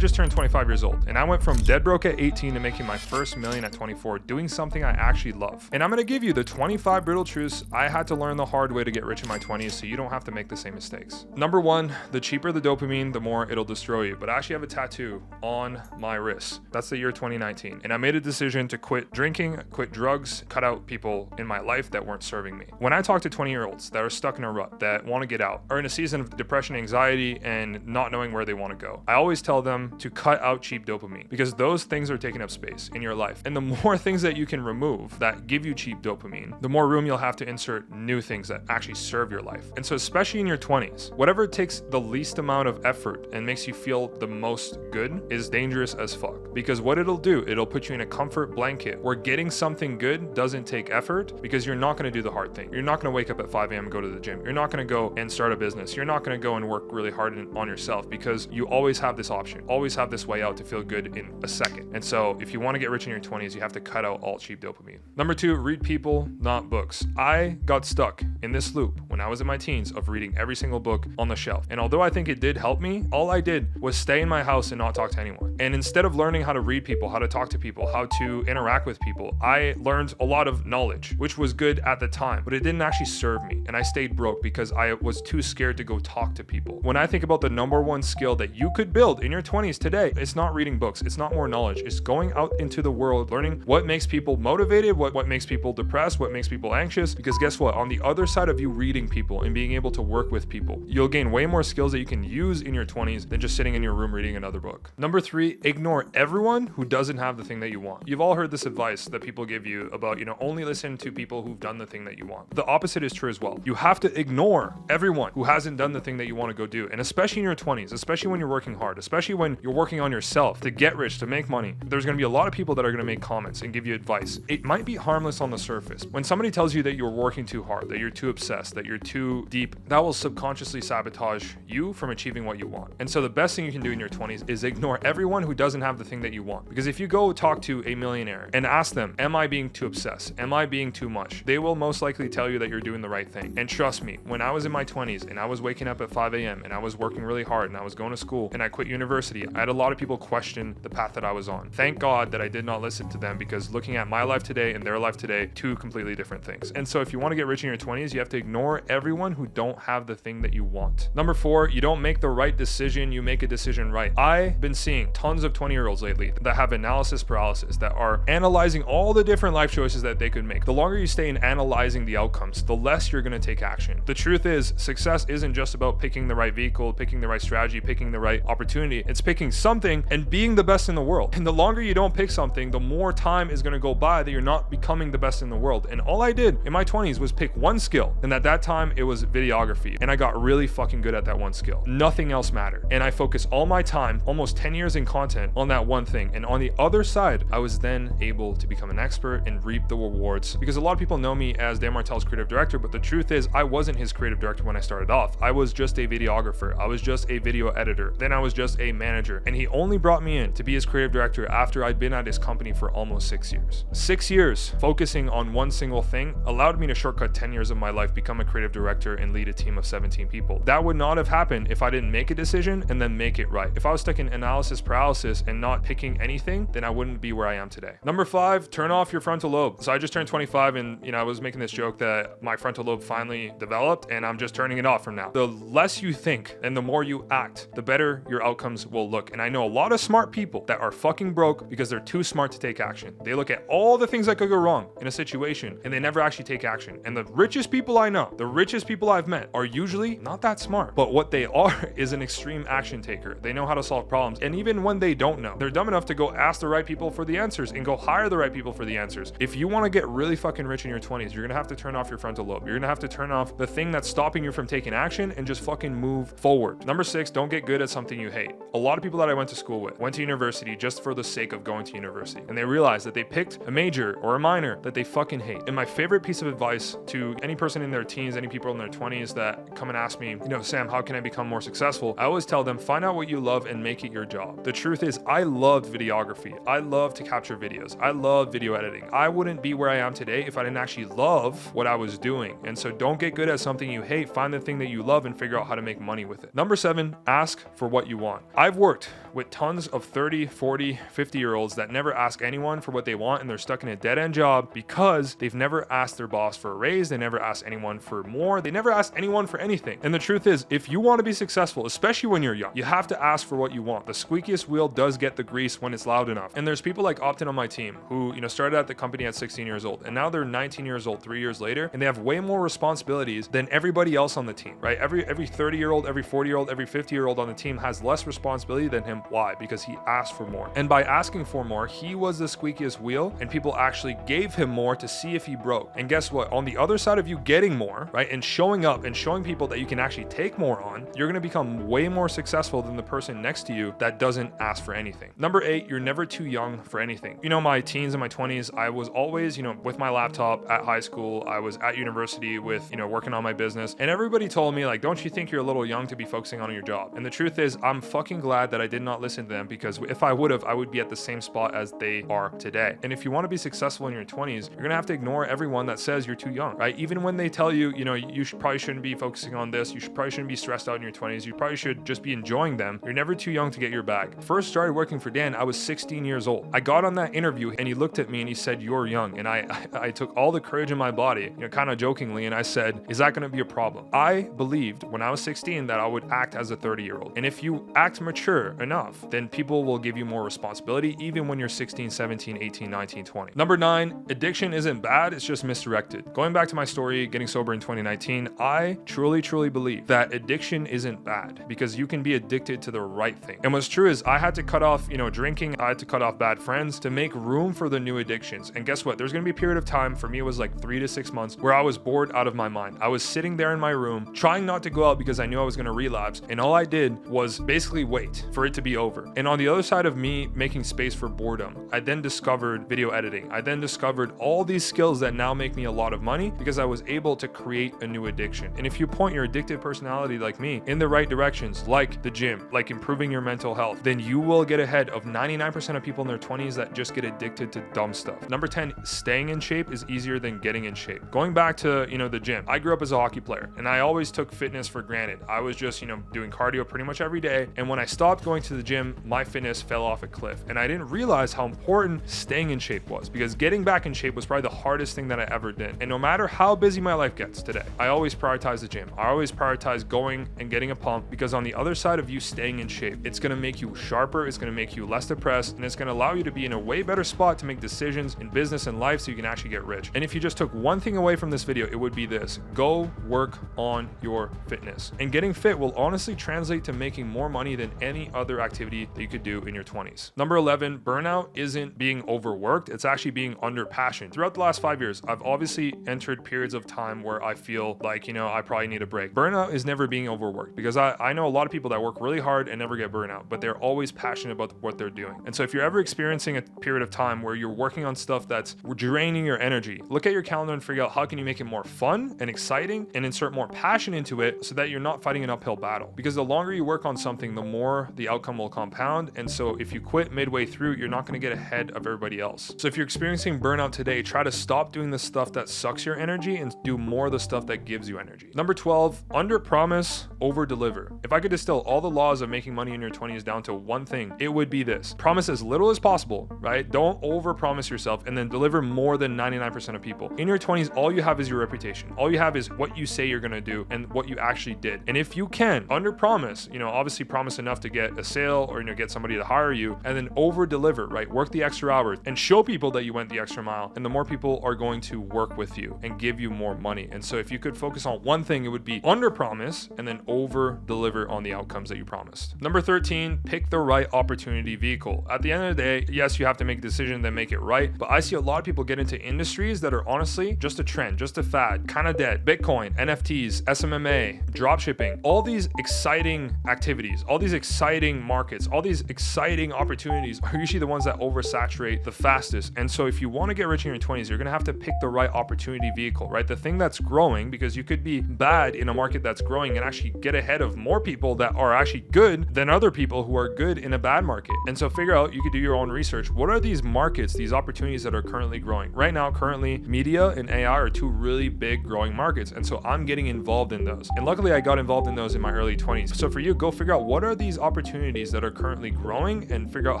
just turned 25 years old, and I went from dead broke at 18 to making my first million at 24, doing something I actually love. And I'm gonna give you the 25 brutal truths I had to learn the hard way to get rich in my 20s so you don't have to make the same mistakes. Number one, the cheaper the dopamine, the more it'll destroy you. But I actually have a tattoo on my wrist. That's the year 2019. And I made a decision to quit drinking, quit drugs, cut out people in my life that weren't serving me. When I talk to 20-year-olds that are stuck in a rut, that want to get out, or in a season of depression, anxiety, and not knowing where they want to go, I always tell them to cut out cheap dopamine, because those things are taking up space in your life. And the more things that you can remove that give you cheap dopamine, the more room you'll have to insert new things that actually serve your life. And so especially in your 20s, whatever takes the least amount of effort and makes you feel the most good is dangerous as fuck. Because what it'll do, it'll put you in a comfort blanket where getting something good doesn't take effort, because you're not going to do the hard thing. You're not going to wake up at 5 a.m. and go to the gym. You're not going to go and start a business. You're not going to go and work really hard on yourself, because you always have this option, always have this way out to feel good in a second. And so if you want to get rich in your 20s, you have to cut out all cheap dopamine. Number two, read people, not books. I got stuck in this loop when I was in my teens of reading every single book on the shelf. And although I think it did help me, all I did was stay in my house and not talk to anyone. And instead of learning how to read people, how to talk to people, how to interact with people, I learned a lot of knowledge, which was good at the time, but it didn't actually serve me. And I stayed broke because I was too scared to go talk to people. When I think about the number one skill that you could build in your 20s today, it's not reading books, it's not more knowledge, it's going out into the world, learning what makes people motivated, what makes people depressed, what makes people anxious. Because guess what? On the other side of you reading people and being able to work with people, you'll gain way more skills that you can use in your 20s than just sitting in your room reading another book. Number three, ignore everyone who doesn't have the thing that you want. You've all heard this advice that people give you about, only listen to people who've done the thing that you want. The opposite is true as well. You have to ignore everyone who hasn't done the thing that you want to go do. And especially in your 20s, especially when you're working hard, especially when you're working on yourself to get rich, to make money, there's going to be a lot of people that are going to make comments and give you advice. It might be harmless on the surface. When somebody tells you that you're working too hard, that you're too obsessed, that you're too deep, that will subconsciously sabotage you from achieving what you want. And so the best thing you can do in your 20s is ignore everyone who doesn't have the thing that you want. Because if you go talk to a millionaire and ask them, am I being too obsessed? Am I being too much? They will most likely tell you that you're doing the right thing. And trust me, when I was in my 20s and I was waking up at 5 a.m. and I was working really hard and I was going to school and I quit university, I had a lot of people question the path that I was on. Thank God that I did not listen to them, because looking at my life today and their life today, two completely different things. And so if you want to get rich in your 20s, you have to ignore everyone who don't have the thing that you want. Number four, you don't make the right decision, you make a decision right. I've been seeing tons of 20-year-olds lately that have analysis paralysis, that are analyzing all the different life choices that they could make. The longer you stay in analyzing the outcomes, the less you're going to take action. The truth is, success isn't just about picking the right vehicle, picking the right strategy, picking the right opportunity. It's picking something and being the best in the world. And the longer you don't pick something, the more time is going to go by that you're not becoming the best in the world. And all I did in my 20s was pick one skill. And at that time, it was videography. And I got really fucking good at that one skill. Nothing else mattered. And I focused all my time, almost 10 years in content, on that one thing. And on the other side, I was then able to become an expert and reap the rewards. Because a lot of people know me as Dan Martell's creative director, but the truth is, I wasn't his creative director when I started off. I was just a videographer. I was just a video editor. Then I was just a manager. And he only brought me in to be his creative director after I'd been at his company for almost 6 years. 6 years focusing on one single thing allowed me to shortcut 10 years of my life, become a creative director, and lead a team of 17 people. That would not have happened if I didn't make a decision and then make it right. If I was stuck in analysis paralysis and not picking anything, then I wouldn't be where I am today. Number five, turn off your frontal lobe. So I just turned 25 and I was making this joke that my frontal lobe finally developed and I'm just turning it off from now. The less you think and the more you act, the better your outcomes will look. And I know a lot of smart people that are fucking broke because they're too smart to take action. They look at all the things that could go wrong in a situation and they never actually take action. And the richest people I know, the richest people I've met, are usually not that smart. But what they are is an extreme action taker. They know how to solve problems. And even when they don't know, they're dumb enough to go ask the right people for the answers and go hire the right people for the answers. If you want to get really fucking rich in your 20s, you're gonna have to turn off your frontal lobe. You're gonna have to turn off the thing that's stopping you from taking action and just fucking move forward. Number six, don't get good at something you hate. A lot of people that I went to school with went to university just for the sake of going to university. And they realized that they picked a major or a minor that they fucking hate. And my favorite piece of advice to any person in their teens, any people in their 20s that come and ask me, Sam, how can I become more successful? I always tell them, find out what you love and make it your job. The truth is, I loved videography. I love to capture videos. I love video editing. I wouldn't be where I am today if I didn't actually love what I was doing. And so don't get good at something you hate. Find the thing that you love and figure out how to make money with it. Number 7, ask for what you want. I've worked with tons of 30, 40, 50-year-olds that never ask anyone for what they want, and they're stuck in a dead-end job because they've never asked their boss for a raise. They never asked anyone for more. They never asked anyone for anything. And the truth is, if you want to be successful, especially when you're young, you have to ask for what you want. The squeakiest wheel does get the grease when it's loud enough. And there's people like Optin on my team who, started at the company at 16 years old, and now they're 19 years old 3 years later, and they have way more responsibilities than everybody else on the team, right? Every 30-year-old, every 40-year-old, every 50-year-old on the team has less responsibility than him. Why? Because he asked for more. And by asking for more, he was the squeakiest wheel, and people actually gave him more to see if he broke. And guess what? On the other side of you getting more, right, and showing up and showing people that you can actually take more on, you're going to become way more successful than the person next to you that doesn't ask for anything. Number 8, you're never too young for anything. My teens and my 20s, I was always, with my laptop at high school. I was at university with, working on my business, and everybody told me, like, don't you think you're a little young to be focusing on your job? And the truth is, I'm fucking glad that I did not listen to them, because if I would have, I would be at the same spot as they are today. And if you want to be successful in your 20s, you're going to have to ignore everyone that says you're too young, right? Even when they tell you, you probably shouldn't be focusing on this. You probably shouldn't be stressed out in your 20s. You probably should just be enjoying them. You're never too young to get your bag. First started working for Dan, I was 16 years old. I got on that interview and he looked at me and he said, you're young. And I took all the courage in my body, kind of jokingly, and I said, is that going to be a problem? I believed when I was 16 that I would act as a 30-year-old. And if you act mature enough, then people will give you more responsibility, even when you're 16, 17, 18, 19, 20. Number 9, addiction isn't bad, it's just misdirected. Going back to my story, getting sober in 2019, I truly believe that addiction isn't bad, because you can be addicted to the right thing. And what's true is I had to cut off, drinking. I had to cut off bad friends to make room for the new addictions. And guess what? There's going to be a period of time, for me it was like 3 to 6 months, where I was bored out of my mind. I was sitting there in my room trying not to go out because I knew I was going to relapse. And all I did was basically wait for it to be over. And on the other side of me making space for boredom, I then discovered video editing. I then discovered all these skills that now make me a lot of money, because I was able to create a new addiction. And if you point your addictive personality like me in the right directions, like the gym, like improving your mental health, then you will get ahead of 99% of people in their 20s that just get addicted to dumb stuff. Number 10, staying in shape is easier than getting in shape. Going back to, the gym, I grew up as a hockey player and I always took fitness for granted. I was just, doing cardio pretty much every day. And when I stopped going to the gym, my fitness fell off a cliff. And I didn't realize how important staying in shape was, because getting back in shape was probably the hardest thing that I ever did. And no matter how busy my life gets today, I always prioritize the gym. I always prioritize going and getting a pump, because on the other side of you staying in shape, it's going to make you sharper, it's going to make you less depressed, and it's going to allow you to be in a way better spot to make decisions in business and life so you can actually get rich. And if you just took one thing away from this video, it would be this: go work on your fitness. And getting fit will honestly translate to making more money than any other activity that you could do in your 20s. Number 11, burnout isn't being overworked, it's actually being under passion. Throughout the last 5 years, I've obviously entered periods of time where I feel like, I probably need a break. Burnout is never being overworked, because I know a lot of people that work really hard and never get burnout, but they're always passionate about what they're doing. And so if you're ever experiencing a period of time where you're working on stuff that's draining your energy, look at your calendar and figure out how can you make it more fun and exciting and insert more passion into it so that you're not fighting an uphill battle. Because the longer you work on something, the more the outcome will compound. And so if you quit midway through, you're not going to get ahead of everybody else. So if you're experiencing burnout today, try to stop doing the stuff that sucks your energy and do more of the stuff that gives you energy. Number 12, underpromise, overdeliver. If I could distill all the laws of making money in your 20s down to one thing, it would be this: promise as little as possible, right? Don't overpromise yourself, and then deliver more than 99% of people. In your 20s, all you have is your reputation. All you have is what you say you're going to do and what you actually did. And if you can underpromise, obviously promise enough to get a sale or get somebody to hire you, and then over deliver, right? Work the extra hours and show people that you went the extra mile, and the more people are going to work with you and give you more money. And so if you could focus on one thing, it would be underpromise and then over deliver on the outcomes that you promised. Number 13, pick the right opportunity vehicle. At the end of the day, yes, you have to make a decision that make it right, but I see a lot of people get into industries that are honestly just a trend, just a fad, kind of dead. Bitcoin, NFTs, SMMA, dropshipping, all these exciting activities, all these exciting markets, all these exciting opportunities are usually the ones that oversaturate the fastest. And so if you want to get rich in your 20s, you're going to have to pick the right opportunity vehicle, right? The thing that's growing growing, because you could be bad in a market that's growing and actually get ahead of more people that are actually good than other people who are good in a bad market. And so figure out, you could do your own research. What are these markets, these opportunities that are currently growing? Right now, currently, media and AI are two really big growing markets. And so I'm getting involved in those. And luckily, I got involved in those in my early 20s. So for you, go figure out what are these opportunities that are currently growing and figure out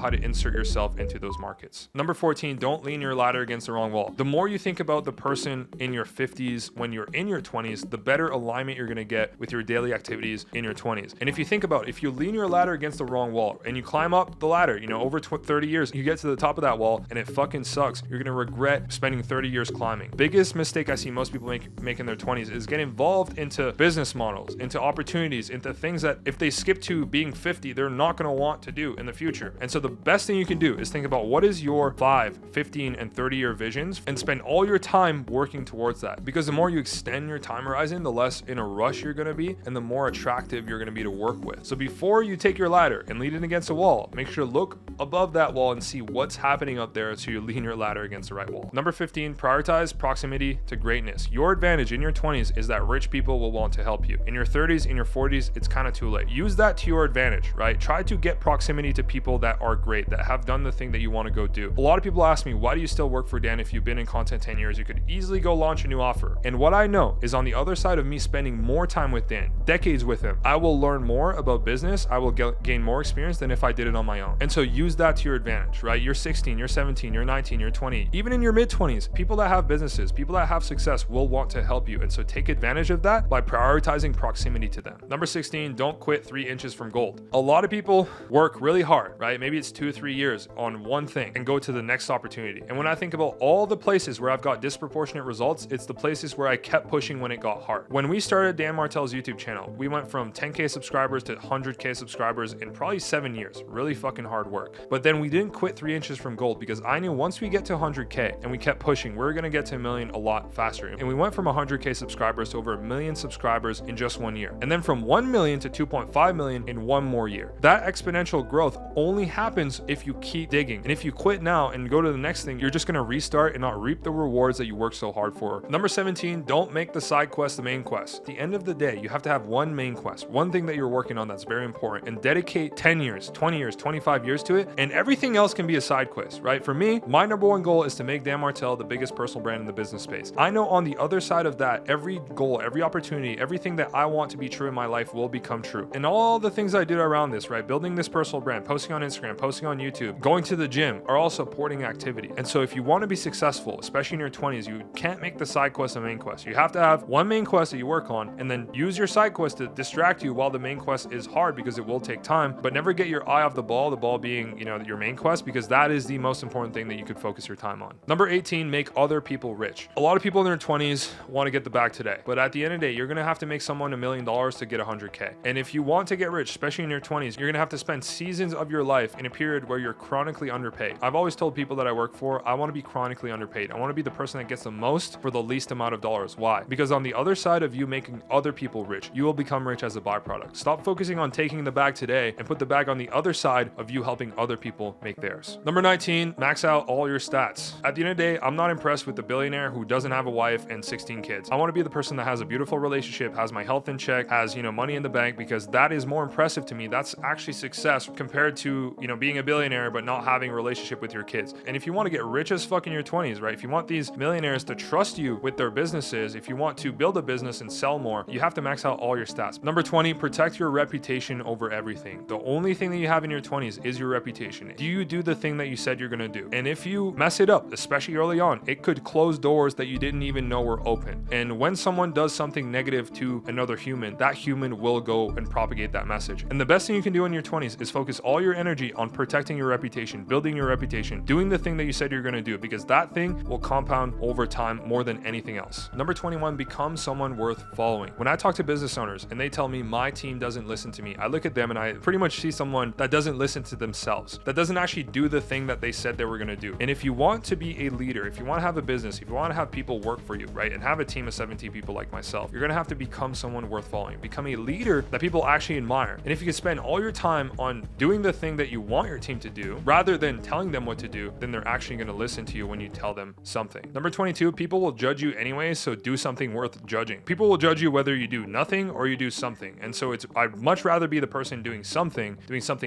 how to insert yourself into those markets. Number 14, don't lean your ladder against the wrong wall. The more you think about the person in your 50s when you're in your 20s, the better alignment you're going to get with your daily activities in your 20s. And if you think about, if you lean your ladder against the wrong wall and you climb up the ladder, over 30 years, you get to the top of that wall and it fucking sucks. You're going to regret spending 30 years climbing. Biggest mistake I see most people make in their 20s is get involved into business models, into opportunities, into things that if they skip to being 50, they're not going to want to do in the future. And so the best thing you can do is think about what is your 5, 15, and 30-year visions and spend all your time working towards that. Because the more you extend your time horizon, the less in a rush you're going to be and the more attractive you're going to be to work with. So before you take your ladder and lean it against a wall, make sure to look above that wall and see what's happening up there so you lean your ladder against the right wall. Number 15, prioritize proximity to greatness. Your advantage in your 20s is that rich people will want to help you. In your 30s, in your 40s, it's kind of too late. Use that to your advantage, right? Try to get proximity to people that are great, that have done the thing that you want to go do. A lot of people ask me, why do you still work for Dan if you've been in content 10 years? You could easily go launch a new offer. And what I know is on the other side of me spending more time with Dan, decades with him, I will learn more about business. I will gain more experience than if I did it on my own. And so use that to your advantage, right? You're 16, you're 17, you're 19, you're 20, even in your mid 20s, people that have businesses, people that have success will want to help you. And so take advantage of that by prioritizing proximity to them. Number 16, don't quit 3 inches from gold. A lot of people work really hard, right? Maybe it's 2 or 3 years on one thing and go to the next opportunity. And when I think about all the places where I've got disproportionate results, it's the places where I kept pushing when it got hard. When we started Dan Martell's YouTube channel, we went from 10K subscribers to 100K subscribers in probably 7 years. Really fucking hard work. But then we didn't quit 3 inches from gold because I knew once we get to 100K and we kept pushing, we're going to get to 1 million a lot faster. And we went from 100K subscribers to over 1 million subscribers in just 1 year. And then from 1 million to 2.5 million in 1 more year. That exponential growth only happens if you keep digging. And if you quit now and go to the next thing, you're just going to restart and not reap the rewards that you worked so hard for. Number 17, don't make the side quest the main quest. At the end of the day, you have to have one main quest, one thing that you're working on that's very important, and dedicate 10 years, 20 years, 25 years to it, and everything else can be a side quest, right? For me, my number one goal is to make Dan Martell the biggest personal brand in the business space. I know on the other side of that, every goal, every opportunity, everything that I want to be true in my life will become true. And all the things I did around this, right? Building this personal brand, posting on Instagram, posting on YouTube, going to the gym are all supporting activity. And so if you want to be successful, especially in your 20s, you can't make the side quest a main quest. You have to have one main quest that you work on and then use your side quest to distract you while the main quest is hard because it will take time, but never get your eye off the ball being, your main quest, because that is the most important thing that you could focus your time on. Number 18, make other people rich. A lot of people in their 20s want to get the bag today, but at the end of the day, you're going to have to make someone $1 million to get 100K. And if you want to get rich, especially in your 20s, you're going to have to spend seasons of your life in a period where you're chronically underpaid. I've always told people that I work for, I want to be chronically underpaid. I want to be the person that gets the most for the least amount of dollars. Why? Because on the other side of you making other people rich, you will become rich as a byproduct. Stop focusing on taking the bag today and put the bag on the other side of you helping other people make theirs. Number 19, max out all your stats. At the end of the day, I'm not impressed with the billionaire who doesn't have a wife and 16 kids. I want to be the person that has a beautiful relationship, has my health in check, has, money in the bank, because that is more impressive to me. That's actually success compared to, being a billionaire but not having a relationship with your kids. And if you want to get rich as fuck in your 20s, right? If you want these millionaires to trust you with their businesses, if you want to build a business and sell more, you have to max out all your stats. Number 20, protect your reputation over everything. The only thing that you have in your 20s is your reputation. Do you do the thing that you said you're going to do? And if you mess it up, especially early on, it could close doors that you didn't even know were open. And when someone does something negative to another human, that human will go and propagate that message. And the best thing you can do in your 20s is focus all your energy on protecting your reputation, building your reputation, doing the thing that you said you're going to do, because that thing will compound over time more than anything else. Number 21, become someone worth following. When I talk to business owners and they tell me my team doesn't listen to me, I look at them and I pretty much see someone that doesn't listen to themselves, that doesn't actually do the thing that they said they were going to do. And if you want to be a leader, if you want to have a business, if you want to have people work for you, right, and have a team of 17 people like myself, you're going to have to become someone worth following, become a leader that people actually admire. And if you can spend all your time on doing the thing that you want your team to do rather than telling them what to do, then they're actually going to listen to you when you tell them something. Number 22, people will judge you anyway, so do do something worth judging. People will judge you whether you do nothing or you do something. And so I'd much rather be the person doing something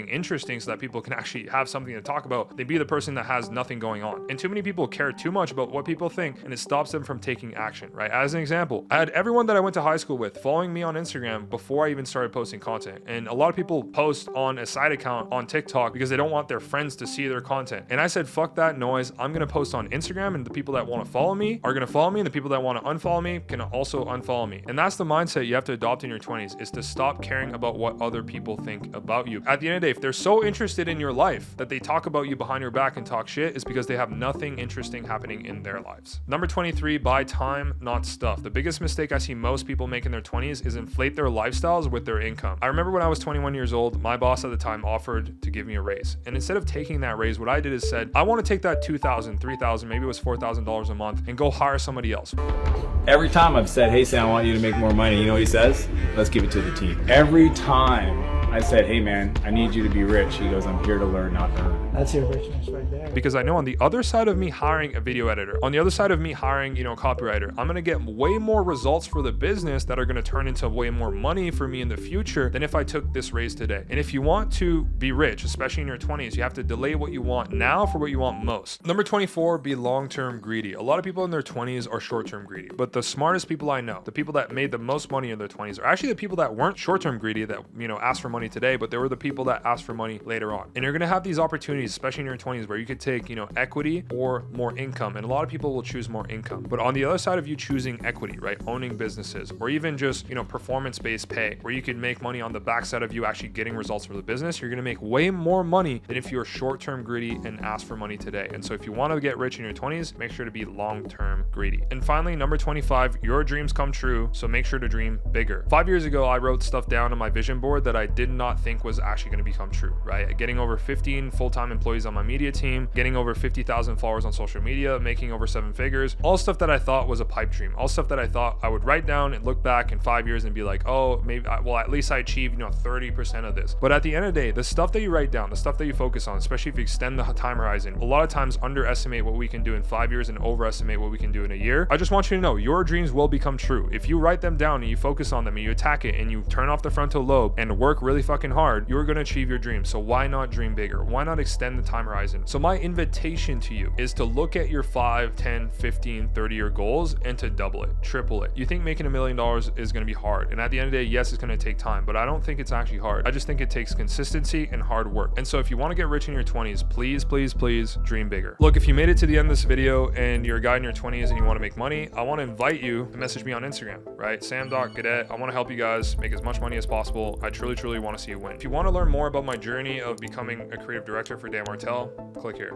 interesting so that people can actually have something to talk about than be the person that has nothing going on. And too many people care too much about what people think, and it stops them from taking action, right? As an example, I had everyone that I went to high school with following me on Instagram before I even started posting content. And a lot of people post on a side account on TikTok because they don't want their friends to see their content. And I said, fuck that noise. I'm going to post on Instagram, and the people that want to follow me are going to follow me, and the people that want to unfollow me can also unfollow me. And that's the mindset you have to adopt in your 20s, is to stop caring about what other people think about you. At the end of the day, if they're so interested in your life that they talk about you behind your back and talk shit, is because they have nothing interesting happening in their lives. Number 23, buy time, not stuff. The biggest mistake I see most people make in their 20s is inflate their lifestyles with their income. I remember when I was 21 years old, my boss at the time offered to give me a raise. And instead of taking that raise, what I did is said, I want to take that $2,000, $3,000, maybe it was $4,000 a month, and go hire somebody else. Every time I've said, hey Sam, I want you to make more money, you know what he says? Let's give it to the team. Every time I said, hey man, I need you to be rich, he goes, I'm here to learn, not earn. That's your richness right there. Because I know on the other side of me hiring a video editor, on the other side of me hiring, a copywriter, I'm going to get way more results for the business that are going to turn into way more money for me in the future than if I took this raise today. And if you want to be rich, especially in your 20s, you have to delay what you want now for what you want most. Number 24, be long-term greedy. A lot of people in their 20s are short-term greedy, but the smartest people I know, the people that made the most money in their 20s, are actually the people that weren't short-term greedy, that, asked for money today, but they were the people that asked for money later on. And you're going to have these opportunities, especially in your 20s, where you could take, equity or more income. And a lot of people will choose more income. But on the other side of you choosing equity, right, owning businesses, or even just, performance-based pay, where you can make money on the backside of you actually getting results for the business, you're going to make way more money than if you're short-term greedy and ask for money today. And so if you want to get rich in your 20s, make sure to be long-term greedy. And finally, number 25, your dreams come true, so make sure to dream bigger. 5 years ago, I wrote stuff down on my vision board that I did not think was actually going to become true, right? Getting over 15 full-time employees on my media team, getting over 50,000 followers on social media, making over 7 figures, all stuff that I thought was a pipe dream, all stuff that I thought I would write down and look back in 5 years and be like, oh, maybe, at least I achieved, 30% of this. But at the end of the day, the stuff that you write down, the stuff that you focus on, especially if you extend the time horizon, a lot of times underestimate what we can do in 5 years and overestimate what we can do in a year. I just want you to know your dreams will become true. If you write them down and you focus on them and you attack it and you turn off the frontal lobe and work really fucking hard, you're going to achieve your dreams. So why not dream bigger? Why not extend the time horizon? So my invitation to you is to look at your 5, 10, 15, 30-year goals and to double it, triple it. You think making $1 million is going to be hard. And at the end of the day, yes, it's going to take time, but I don't think it's actually hard. I just think it takes consistency and hard work. And so if you want to get rich in your 20s, please, please, please dream bigger. Look, if you made it to the end of this video and you're a guy in your 20s and you want to make money, I want to invite you to message me on Instagram, right? Sam.Cadet. I want to help you guys make as much money as possible. I truly, truly want to see you win. If you want to learn more about my journey of becoming a creative director for Dan Martell, click here.